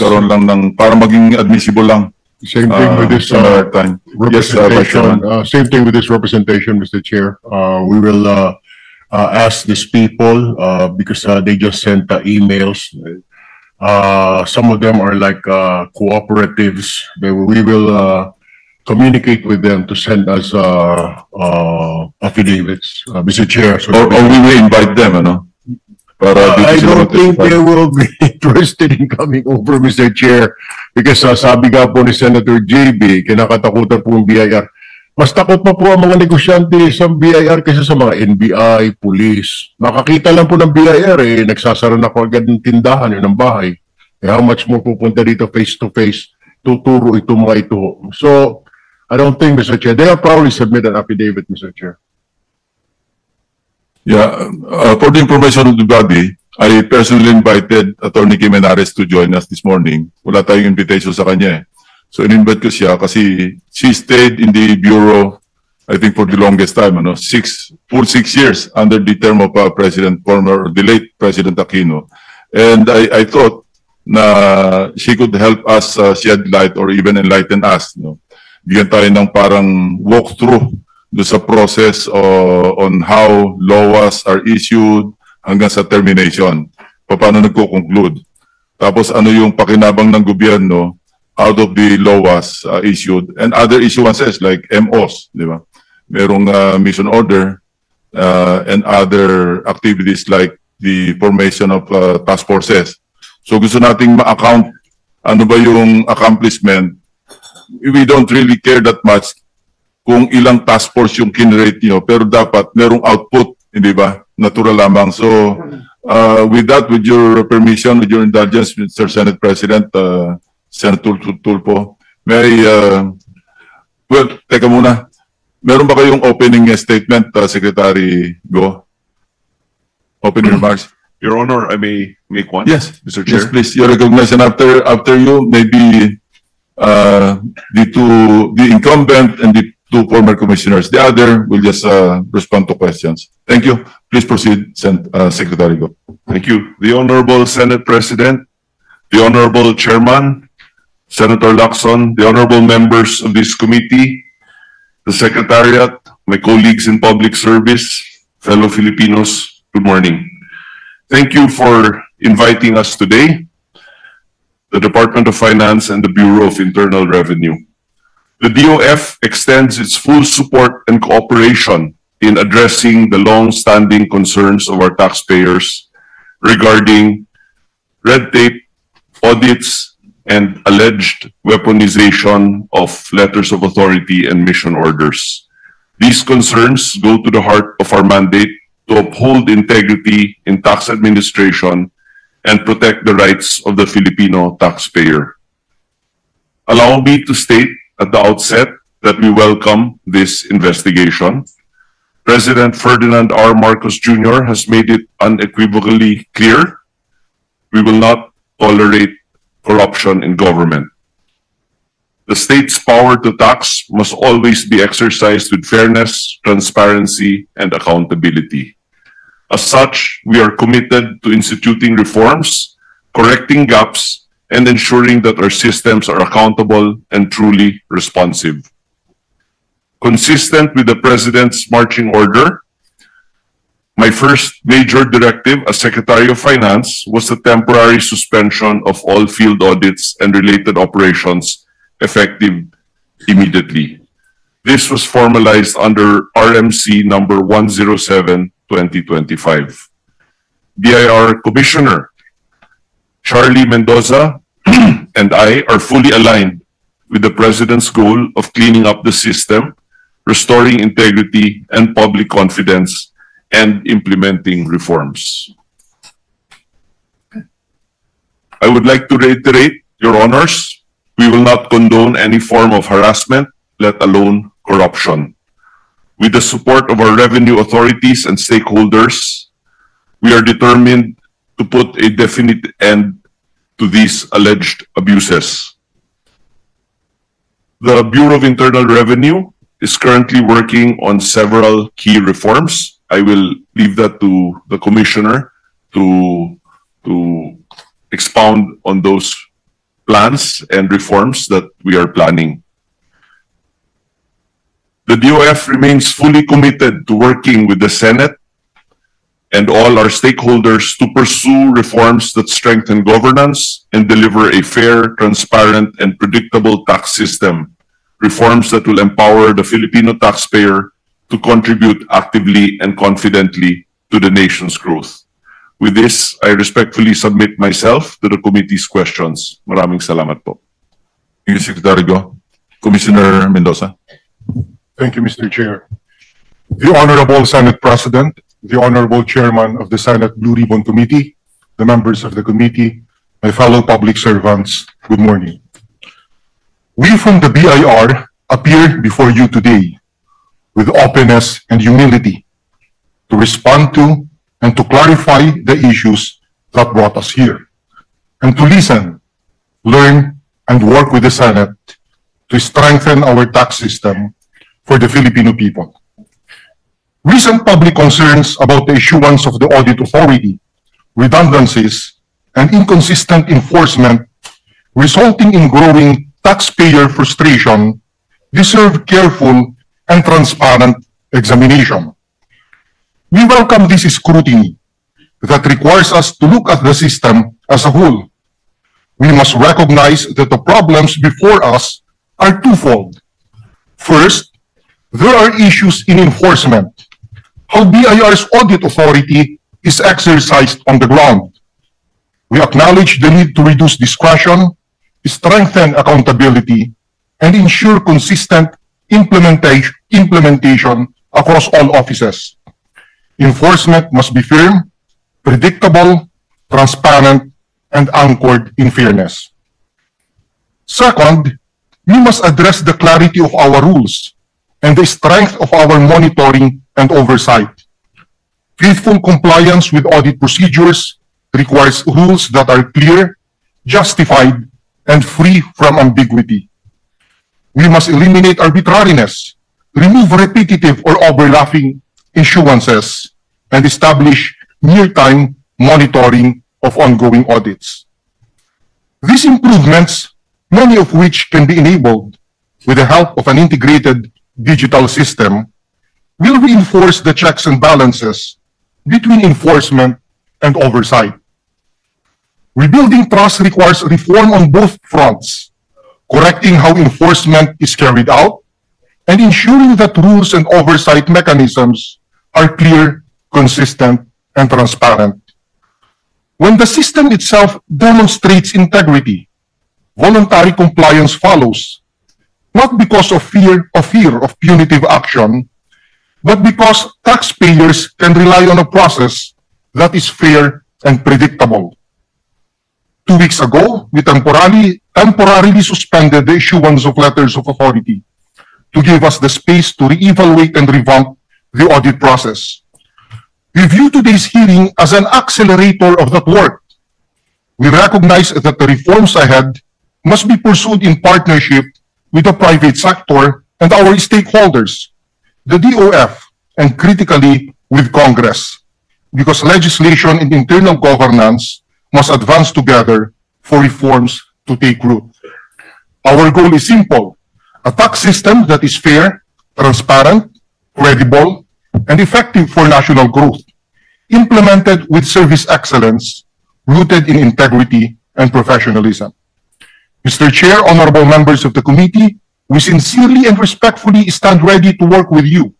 magkaroon lang ng, para maging admissible lang. Same thing with this time. Yes, representation. Same thing with this representation, Mr. Chair. We will ask these people because they just sent emails. Some of them are like cooperatives. We will communicate with them to send us affidavits, Mr. Chair. So or we will invite them, ano? Para I dito sila don't think mag-testify. they will be interested in coming over, Mr. Chair, because sabi nga po ni Senator JB, kinakatakutan po yung BIR. Mas takot pa po ang mga negosyante sa BIR kaysa sa mga NBI, police. Makakita lang po ng BIR, nagsasara na po agad ng tindahan, yun ng bahay. How much more pupunta dito face to face, tuturo ito mga ito. So, I don't think, Mr. Chair, they'll probably submit an affidavit, Mr. Chair. Yeah, for the information of the body, I personally invited Attorney Jimenez to join us this morning. Wala tayong invitation sa kanya eh. So in-invite ko siya kasi she stayed in the bureau, I think for the longest time, ano, 6 years under the term of the late President Aquino. And I thought na she could help us shed light or even enlighten us. No? Bigyan tayo ng parang walkthrough do sa process on how laws are issued hanggang sa termination. Paano nagko-conclude. Tapos ano yung pakinabang ng gobyerno out of the laws issued and other issuances like MOs, di ba? Merong mission order and other activities like the formation of task forces. So gusto nating ma-account ano ba yung accomplishment. We don't really care that much kung ilang task force yung generate nyo, pero dapat merong output, hindi ba? Natural lamang. So, with that, with your permission, with your indulgence, Mr. Senate President, Senator Tulfo, may, well, teka muna. Meron ba kayong opening statement, Secretary Go? Opening remarks? Your Honor, I may make one? Yes, Mr. Chair. yes, please. You're recognized, and after you, maybe the incumbent and the two former commissioners. The other will just respond to questions. Thank you. Please proceed, Secretary Go. Thank you. The Honorable Senate President, the Honorable Chairman, Senator Lacson, the Honorable members of this committee, the Secretariat, my colleagues in public service, fellow Filipinos, good morning. Thank you for inviting us today, the Department of Finance and the Bureau of Internal Revenue. The DOF extends its full support and cooperation in addressing the long-standing concerns of our taxpayers regarding red tape, audits, and alleged weaponization of letters of authority and mission orders. These concerns go to the heart of our mandate to uphold integrity in tax administration and protect the rights of the Filipino taxpayer. Allow me to state at the outset that we welcome this investigation. President Ferdinand R. Marcos Jr. has made it unequivocally clear we will not tolerate corruption in government. The state's power to tax must always be exercised with fairness, transparency, and accountability. As such, we are committed to instituting reforms, correcting gaps, and ensuring that our systems are accountable and truly responsive. Consistent with the President's marching order, my first major directive as Secretary of Finance was the temporary suspension of all field audits and related operations effective immediately. This was formalized under RMC number 107/2025. BIR Commissioner Charlie Mendoza and I are fully aligned with the President's goal of cleaning up the system, restoring integrity and public confidence, and implementing reforms. I would like to reiterate, Your Honors, we will not condone any form of harassment, let alone corruption. With the support of our revenue authorities and stakeholders, we are determined to put a definite end to these alleged abuses. The Bureau of Internal Revenue is currently working on several key reforms. I will leave that to the Commissioner to expound on those plans and reforms that we are planning. The DOF remains fully committed to working with the Senate and all our stakeholders to pursue reforms that strengthen governance and deliver a fair, transparent, and predictable tax system. Reforms that will empower the Filipino taxpayer to contribute actively and confidently to the nation's growth. With this, I respectfully submit myself to the committee's questions. Maraming salamat po. Thank you, Secretary Go. Commissioner Mendoza. Thank you, Mr. Chair. The Honorable Senate President, the Honorable Chairman of the Senate Blue Ribbon Committee, the members of the committee, my fellow public servants, good morning. We from the BIR appear before you today with openness and humility to respond to and to clarify the issues that brought us here, and to listen, learn, and work with the Senate to strengthen our tax system for the Filipino people. Recent public concerns about the issuance of the audit authority, redundancies, and inconsistent enforcement resulting in growing taxpayer frustration deserve careful and transparent examination. We welcome this scrutiny that requires us to look at the system as a whole. We must recognize that the problems before us are twofold. First, there are issues in enforcement, how BIR's audit authority is exercised on the ground. We acknowledge the need to reduce discretion, strengthen accountability, and ensure consistent implementation across all offices. Enforcement must be firm, predictable, transparent, and anchored in fairness. Second, we must address the clarity of our rules and the strength of our monitoring and oversight. Faithful compliance with audit procedures requires rules that are clear, justified, and free from ambiguity. We must eliminate arbitrariness, remove repetitive or overlapping issuances, and establish near-time monitoring of ongoing audits. These improvements, many of which can be enabled with the help of an integrated digital system, will reinforce the checks and balances between enforcement and oversight. Rebuilding trust requires reform on both fronts, correcting how enforcement is carried out and ensuring that rules and oversight mechanisms are clear, consistent, and transparent. When the system itself demonstrates integrity, voluntary compliance follows, not because of fear of punitive action, but because taxpayers can rely on a process that is fair and predictable. 2 weeks ago, we temporarily suspended the issuance of letters of authority to give us the space to reevaluate and revamp the audit process. We view today's hearing as an accelerator of that work. We recognize that the reforms ahead must be pursued in partnership with the private sector and our stakeholders, the DOF, and critically with Congress, because legislation and internal governance must advance together for reforms to take root. Our goal is simple: a tax system that is fair, transparent, credible, and effective for national growth, implemented with service excellence, rooted in integrity and professionalism. Mr. Chair, honorable members of the committee, we sincerely and respectfully stand ready to work with you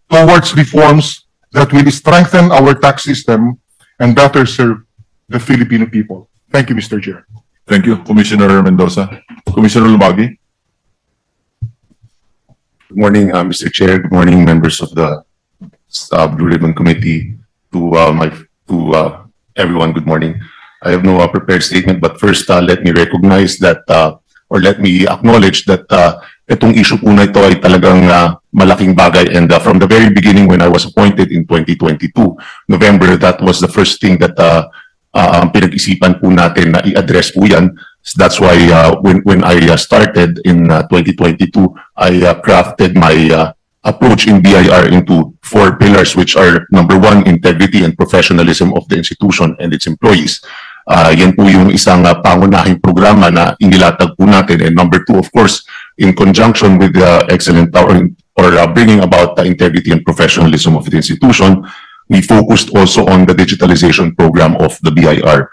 towards reforms that will strengthen our tax system and better serve the Filipino people. Thank you, Mr. Chair. Thank you, Commissioner Mendoza. Commissioner Lumagi. Good morning, Mr. Chair. Good morning, members of the Blue Ribbon Committee. To everyone, good morning. I have no prepared statement, but first, let me recognize that, or let me acknowledge that itong issue po na ito ay talagang malaking bagay. And from the very beginning, when I was appointed in 2022, November, that was the first thing that pinag-isipan po natin na i-address po yan. So that's why when I started in 2022, I crafted my approach in BIR into 4 pillars, which are: number 1, integrity and professionalism of the institution and its employees; Yan po yung isang pangunahing programa na inilatag po natin. And number two, of course, in conjunction with the excellent bringing about the integrity and professionalism of the institution, we focused also on the digitalization program of the BIR.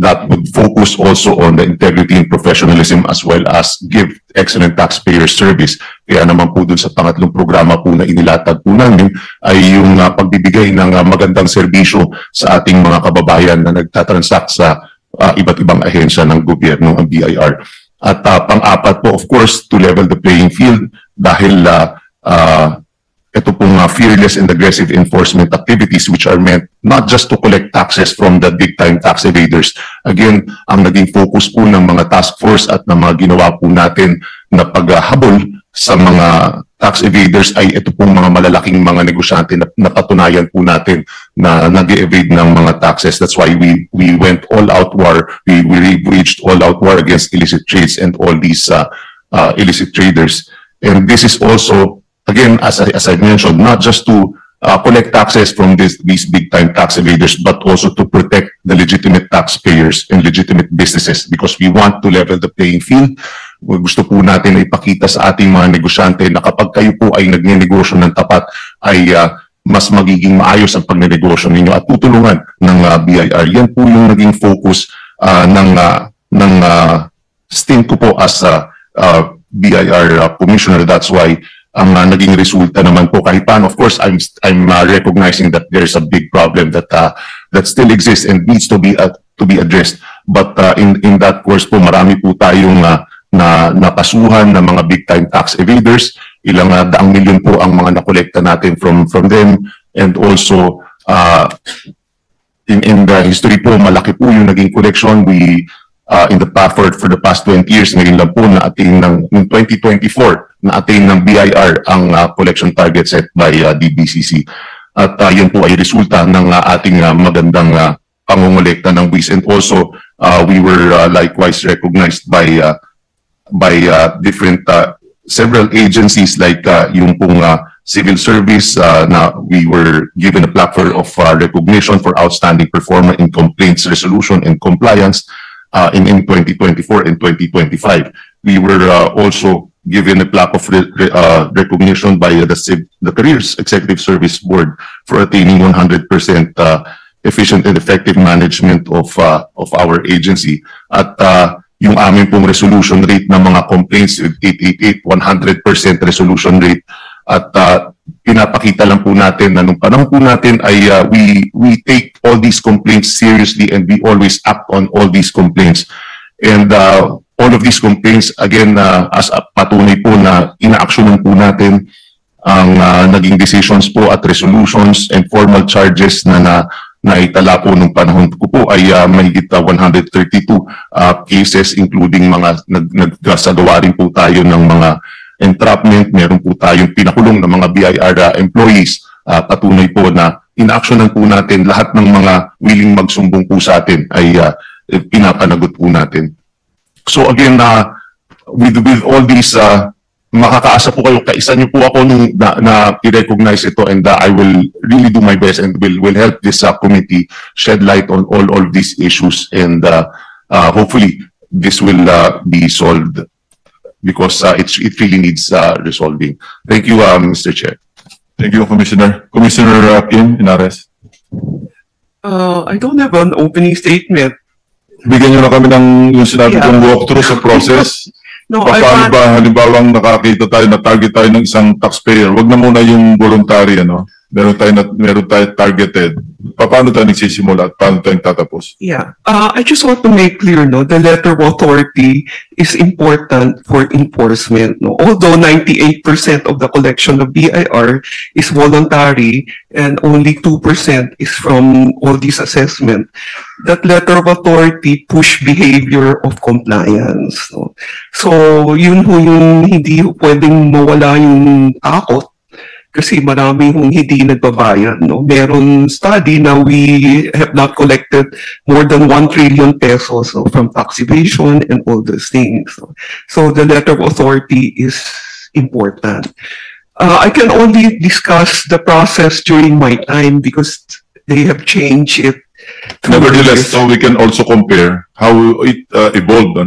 That would focus also on the integrity and professionalism as well as give excellent taxpayer service. Kaya naman po dun sa pangatlong programa po na inilatag po namin ay yung pagbibigay ng magandang serbisyo sa ating mga kababayan na nagtatransact sa iba't ibang ahensya ng gobyerno ng BIR. At pang-apat po, of course, to level the playing field dahil ito pong fearless and aggressive enforcement activities which are meant not just to collect taxes from the big-time tax evaders. Again, ang naging focus po ng mga task force at ng mga ginawa po natin na paghabol sa mga tax evaders ay ito pong mga malalaking mga negosyante na napatunayan po natin na nag-evade ng mga taxes. That's why we went all-out war. We waged all-out war against illicit trades and all these illicit traders. And this is also, again, as I mentioned, not just to collect taxes from these big-time tax evaders, but also to protect the legitimate taxpayers and legitimate businesses because we want to level the playing field. Gusto po natin na ipakita sa ating mga negosyante na kapag kayo po ay nagnenegosyo ng tapat, ay mas magiging maayos ang pagnenegosyo ninyo at tutulungan ng BIR. Yan po yung naging focus ng stint ko po as BIR commissioner. That's why ang naging resulta naman po kahit paano, of course, I'm recognizing that there's a big problem that still exists and needs to be addressed. But in that course po, marami po tayong nakasuhan ng mga big-time tax evaders. Ilang daang milyon po ang mga nakolekta natin from them. And also, in the history po, malaki po yung naging collection. We in the past for the past 20 years, ngayon lang po na-attain ng 2024, na-attain ng BIR ang collection target set by DBCC. At yan po ay resulta ng ating magandang pangongolekta ng buwis. And also, we were likewise recognized by different several agencies like yung pong civil service na we were given a plaque of recognition for outstanding performance in complaints resolution and compliance. In 2024 and 2025. We were also given a plaque of recognition by the Careers Executive Service Board for attaining 100% efficient and effective management of our agency. At yung aming pong resolution rate ng mga complaints, 888, 100% resolution rate. At pinapakita lang po natin na nung panahon po natin ay we take all these complaints seriously and we always act on all these complaints. And all of these complaints, again, as patunay po na ina-actionan po natin ang naging decisions po at resolutions and formal charges na naitala po nung panahon ko po ay mahigit 132 cases including mga nagsagawa rin po tayo ng mga entrapment, meron po tayong pinakulong ng mga BIR employees. Patunay po na in-actionan po natin lahat ng mga willing magsumbong po sa atin ay pinapanagot po natin. So again, with all these, makakaasa po kayo, kaisa niyo po ako nung na i-recognize ito and I will really do my best and will help this committee shed light on all these issues and hopefully this will be solved because it really needs resolving. Thank you, Mr. Chair. Thank you, Commissioner. Commissioner Kim Inares. I don't have an opening statement. Bigyan niyo na kami ng yung sinabi kong walkthrough sa process. No, Paano ba, halimbawang nakakita tayo, na-target tayo ng isang taxpayer, wag na muna yung voluntary, ano? Meron tayo targeted. Paano tayo nagsisimula at paano tayo tatapos? Yeah. I just want to make clear, no, the letter of authority is important for enforcement. No? Although 98% of the collection of BIR is voluntary and only 2% is from all these assessment, that letter of authority push behavior of compliance. No? So, yun ho yung hindi pwedeng mawala yung takot. Kasi marami hong hindi nagbabayad. No? Meron study na we have not collected more than 1 trillion pesos from tax evasion and all those things. So the letter of authority is important. I can only discuss the process during my time because they have changed it Nevertheless, so we can also compare how it evolved.